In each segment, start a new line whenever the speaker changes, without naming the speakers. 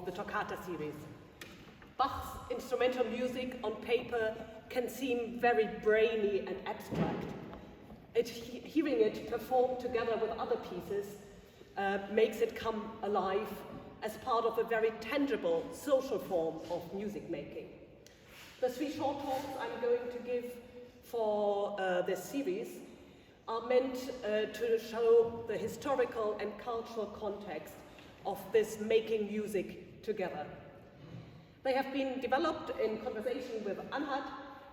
the Toccata series. Bach's instrumental music on paper can seem very brainy and abstract. Hearing it performed together with other pieces makes it come alive as part of a very tangible social form of music making. The 3 short talks I'm going to give for this series are meant to show the historical and cultural context of this making music together. They have been developed in conversation with Anhad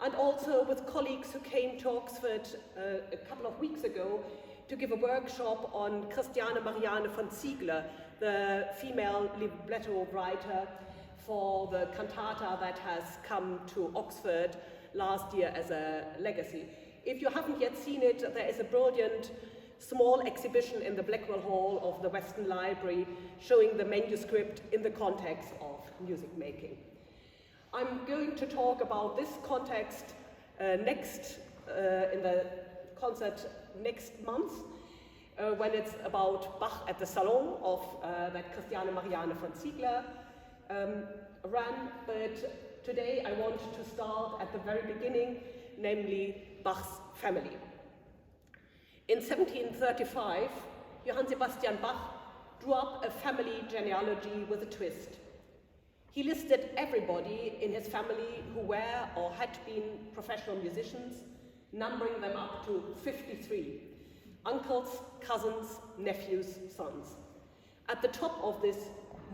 and also with colleagues who came to Oxford a couple of weeks ago to give a workshop on Christiane Marianne von Ziegler, the female libretto writer for the cantata that has come to Oxford last year as a legacy. If you haven't yet seen it, there is a brilliant small exhibition in the Blackwell Hall of the Western Library showing the manuscript in the context of music making. I'm going to talk about this context in the concert next month when it's about Bach at the Salon of that Christiane Marianne von Ziegler ran, but today I want to start at the very beginning, namely Bach's family. In 1735, Johann Sebastian Bach drew up a family genealogy with a twist. He listed everybody in his family who were or had been professional musicians, numbering them up to 53. Uncles, cousins, nephews, sons. At the top of this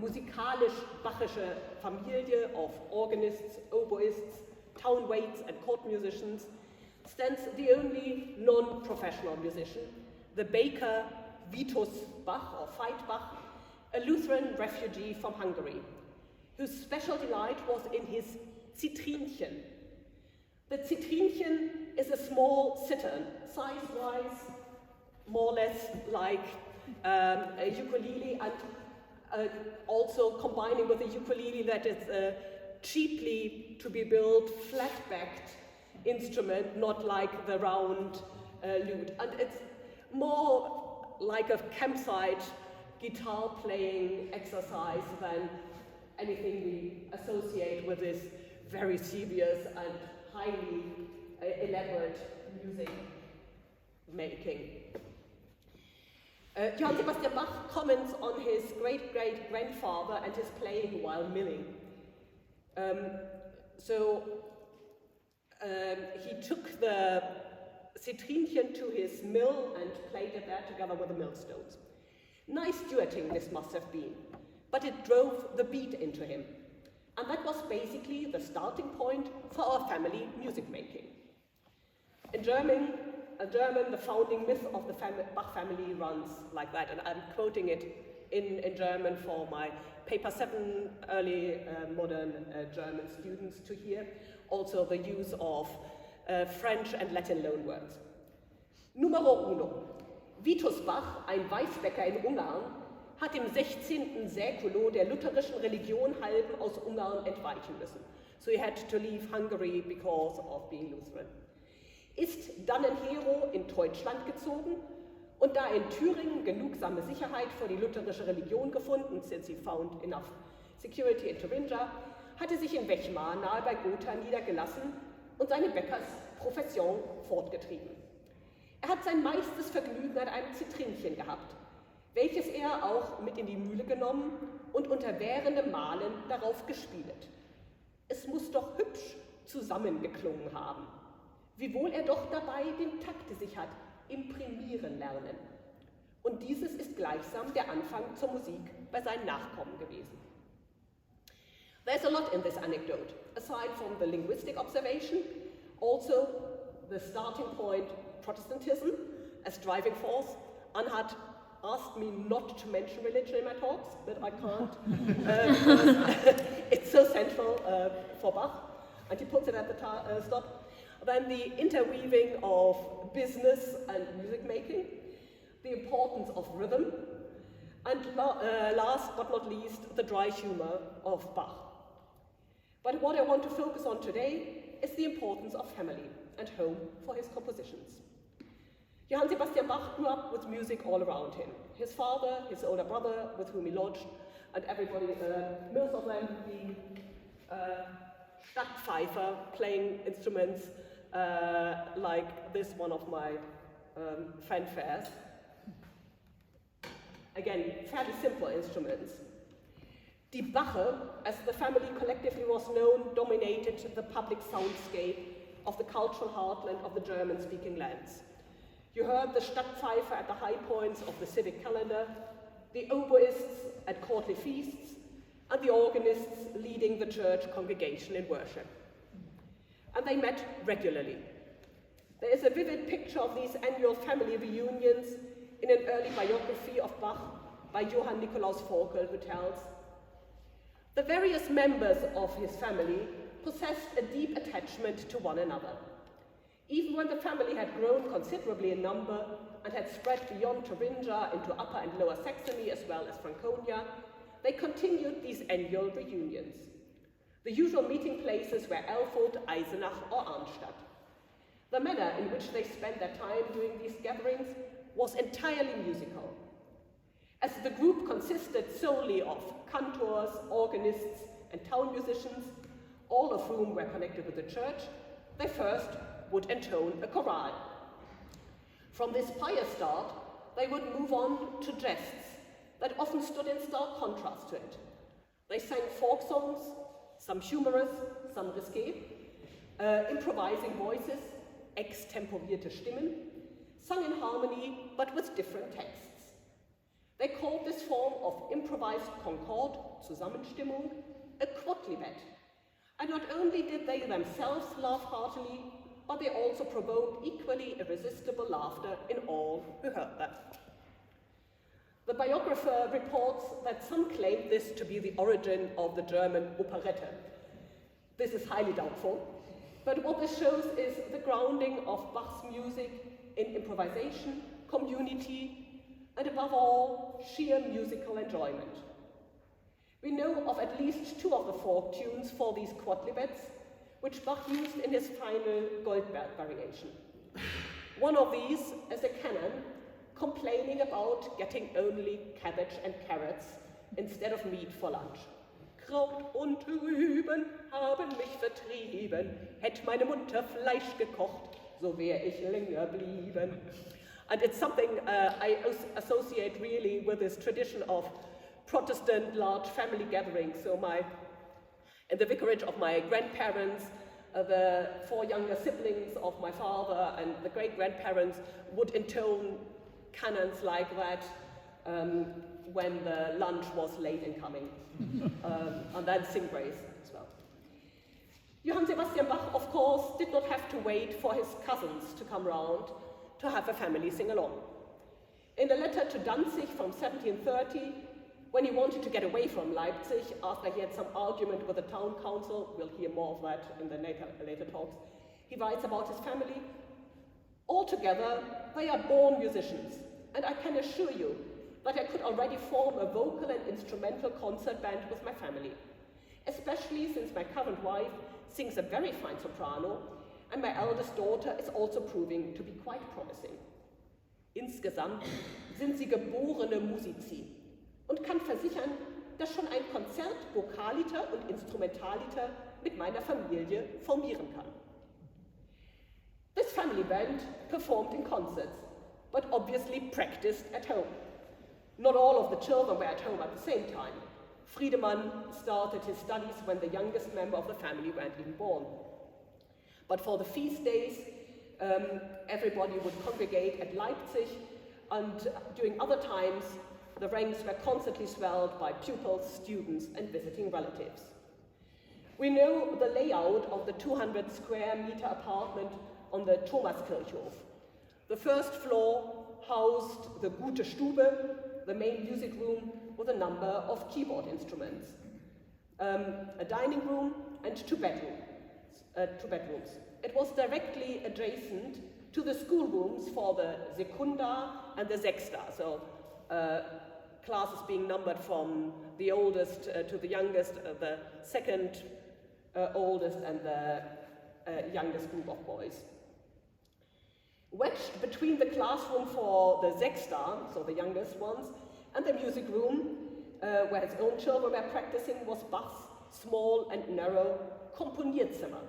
musikalisch-Bachische Familie of organists, oboists, town waits and court musicians stands the only non-professional musician, the baker Vitus Bach, or Veit Bach, a Lutheran refugee from Hungary, whose special delight was in his Zitrinchen. The Zitrinchen is a small cittern, size-wise more or less like a ukulele, and also combining with a ukulele that is cheaply to be built, flat-backed instrument, not like the round lute. And it's more like a campsite guitar playing exercise than anything we associate with this very serious and highly elaborate music making. Johann Sebastian Bach comments on his great-great-grandfather and his playing while milling. He took the Zitrinchen to his mill and played it there together with the millstones. Nice duetting this must have been, but it drove the beat into him. And that was basically the starting point for our family music making. In German, the founding myth of the Bach family runs like that, and I'm quoting it in German for my paper 7 early modern German students to hear. Also the use of French and Latin loanwords. Numero 1. Vitus Bach, ein Weißbäcker in Ungarn, hat im 16. Säkulo der lutherischen Religion halben aus Ungarn entweichen müssen. So he had to leave Hungary because of being Lutheran. Ist dann in Hero in Deutschland gezogen und da in Thüringen genugsame Sicherheit für die lutherische Religion gefunden, since he found enough security in Thuringia, hatte sich in Wechmar nahe bei Gotha niedergelassen und seine Bäckersprofession fortgetrieben. Er hat sein meistes Vergnügen an einem Zitrinchen gehabt, welches er auch mit in die Mühle genommen und unter währendem Mahlen darauf gespielt. Es muss doch hübsch zusammengeklungen haben, wiewohl er doch dabei den Takt sich hat imprimieren lernen. Und dieses ist gleichsam der Anfang zur Musik bei seinen Nachkommen gewesen. There's a lot in this anecdote, aside from the linguistic observation, also the starting point, Protestantism as driving force. Anhad asked me not to mention religion in my talks, but I can't, because it's so central for Bach, and he puts it at the stop. Then the interweaving of business and music making, the importance of rhythm, and last but not least, the dry humor of Bach. But what I want to focus on today is the importance of family and home for his compositions. Johann Sebastian Bach grew up with music all around him. His father, his older brother, with whom he lodged, and everybody, most of them being Stadtpfeifer, playing instruments like this one of my fanfares. Again, fairly simple instruments. Die Bache, as the family collectively was known, dominated the public soundscape of the cultural heartland of the German-speaking lands. You heard the Stadtpfeifer at the high points of the civic calendar, the oboists at courtly feasts, and the organists leading the church congregation in worship. And they met regularly. There is a vivid picture of these annual family reunions in an early biography of Bach by Johann Nikolaus Forkel, who tells, "The various members of his family possessed a deep attachment to one another. Even when the family had grown considerably in number and had spread beyond Thuringia into Upper and Lower Saxony as well as Franconia, they continued these annual reunions. The usual meeting places were Erfurt, Eisenach or Arnstadt. The manner in which they spent their time during these gatherings was entirely musical. As the group consisted solely of cantors, organists and town musicians, all of whom were connected with the church, they first would intone a chorale. From this pious start, they would move on to jests that often stood in stark contrast to it. They sang folk songs, some humorous, some risque, improvising voices, extemporierte Stimmen, sung in harmony but with different texts. They called this form of improvised concord, Zusammenstimmung, a quodlibet. And not only did they themselves laugh heartily, but they also provoked equally irresistible laughter in all who heard them. The biographer reports that some claimed this to be the origin of the German operette. This is highly doubtful, but what this shows is the grounding of Bach's music in improvisation, community, and above all, sheer musical enjoyment. We know of at least 2 of the folk tunes for these quodlibets, which Bach used in his final Goldberg variation. One of these is a canon complaining about getting only cabbage and carrots instead of meat for lunch. Kraut und Rüben haben mich vertrieben, hätt meine Mutter Fleisch gekocht, so wär ich länger blieben. And it's something I associate really with this tradition of Protestant large family gatherings. So in the vicarage of my grandparents, the 4 younger siblings of my father and the great-grandparents would intone canons like that when the lunch was late in coming, and then sing grace as well. Johann Sebastian Bach, of course, did not have to wait for his cousins to come round to have a family sing-along. In a letter to Danzig from 1730, when he wanted to get away from Leipzig after he had some argument with the town council, we'll hear more of that in the later talks, he writes about his family. Altogether, they are born musicians, and I can assure you that I could already form a vocal and instrumental concert band with my family, especially since my current wife sings a very fine soprano, and my eldest daughter is also proving to be quite promising. Insgesamt sind sie geborene Musici und kann versichern, dass schon ein Konzert Vokaliter und Instrumentaliter mit meiner Familie formieren kann. This family band performed in concerts, but obviously practiced at home. Not all of the children were at home at the same time. Friedemann started his studies when the youngest member of the family weren't even born. But for the feast days, everybody would congregate at Leipzig, and during other times, the ranks were constantly swelled by pupils, students, and visiting relatives. We know the layout of the 200 square meter apartment on the Thomaskirchhof. The first floor housed the Gute Stube, the main music room with a number of keyboard instruments, a dining room, and 2 bedrooms. It was directly adjacent to the schoolrooms for the Sekunda and the Sechsta, so classes being numbered from the oldest to the youngest, the second oldest and the youngest group of boys. Wedged between the classroom for the Sechsta, so the youngest ones, and the music room, where his own children were practicing, was Bach's small and narrow Komponierzimmer.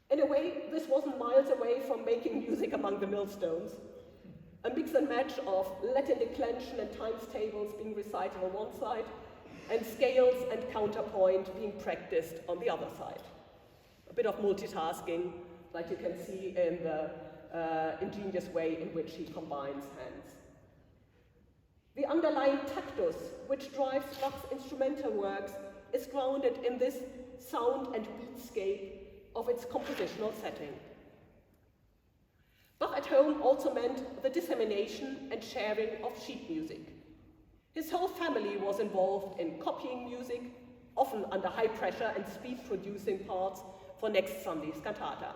In a way, this wasn't miles away from making music among the millstones. A mix and match of Latin declension and times tables being recited on one side, and scales and counterpoint being practiced on the other side. A bit of multitasking, like you can see in the ingenious way in which he combines hands. The underlying tactus, which drives Bach's instrumental works, is grounded in this sound and beatscape of its compositional setting. Bach at home also meant the dissemination and sharing of sheet music. His whole family was involved in copying music, often under high pressure and speed-producing parts for next Sunday's cantata,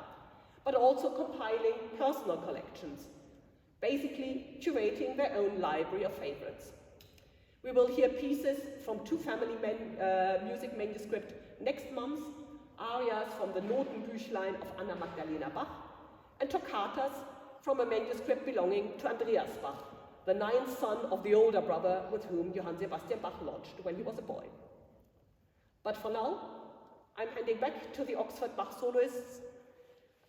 but also compiling personal collections, basically curating their own library of favorites. We will hear pieces from two family music manuscripts next month, arias from the Notenbüchlein of Anna Magdalena Bach, and toccatas from a manuscript belonging to Andreas Bach, the ninth son of the older brother with whom Johann Sebastian Bach lodged when he was a boy. But for now, I'm handing back to the Oxford Bach Soloists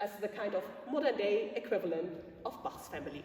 as the kind of modern-day equivalent of Bach's family.